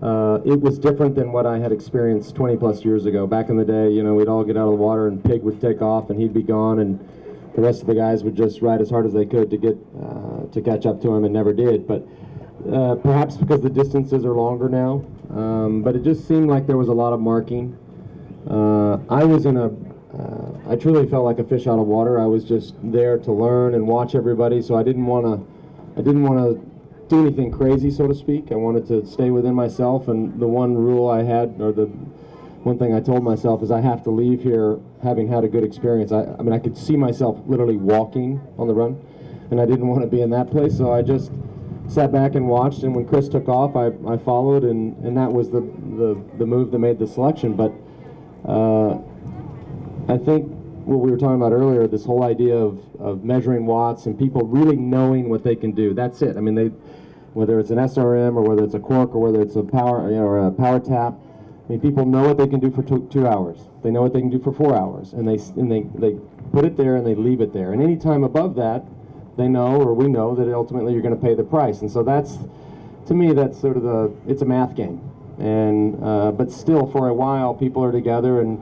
It was different than what I had experienced 20 plus years ago. Back in the day, you know, we'd all get out of the water and Pig would take off and he'd be gone, and the rest of the guys would just ride as hard as they could to get to catch up to him, and never did. But perhaps because the distances are longer now, but it just seemed like there was a lot of marking. I was in a I truly felt like a fish out of water. I was just there to learn and watch everybody, so I didn't want to do anything crazy, so to speak. I wanted to stay within myself, and the one rule I had, or the one thing I told myself, is I have to leave here having had a good experience. I mean, I could see myself literally walking on the run, and I didn't want to be in that place, so I just sat back and watched, and when Chris took off, I followed, and that was the move that made the selection. But I think what we were talking about earlier, this whole idea of measuring watts and people really knowing what they can do, that's it. I mean, whether it's an SRM or whether it's a cork or whether it's a power, you know, or a power tap, I mean, people know what they can do for 2 hours. They know what they can do for 4 hours, and they put it there and they leave it there. And any time above that, they know, or we know, that ultimately you're going to pay the price. And so that's, to me, that's sort of it's a math game. And but still, for a while, people are together, and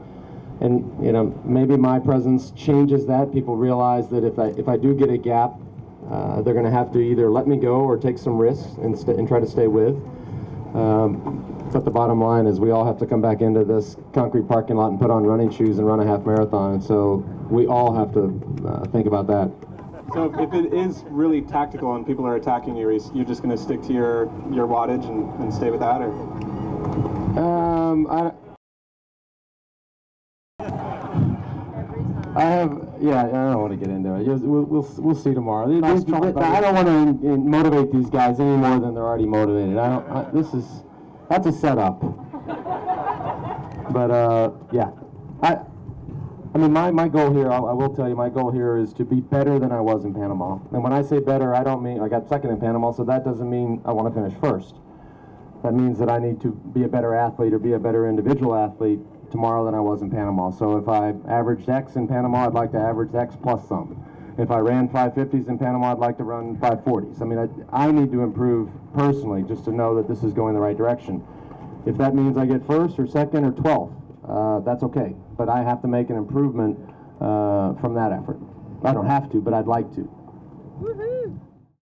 you know, maybe my presence changes that. People realize that if I do get a gap, they're going to have to either let me go or take some risks and try to stay with. But the bottom line is we all have to come back into this concrete parking lot and put on running shoes and run a half marathon. And so we all have to think about that. So if it is really tactical and people are attacking you, you're just going to stick to your wattage and stay with that, or? I don't want to get into it. We'll see tomorrow. I don't want to motivate these guys any more than they're already motivated. That's a setup. But yeah, I mean, my goal here, I will tell you, my goal here is to be better than I was in Panama. And when I say better, I don't mean I got second in Panama, so that doesn't mean I want to finish first. That means that I need to be a better athlete or be a better individual athlete tomorrow than I was in Panama. So if I averaged X in Panama, I'd like to average X plus some. If I ran 550s in Panama, I'd like to run 540s. I mean, I need to improve personally just to know that this is going the right direction. If that means I get first or second or 12th, that's okay. But I have to make an improvement from that effort. I don't have to, but I'd like to.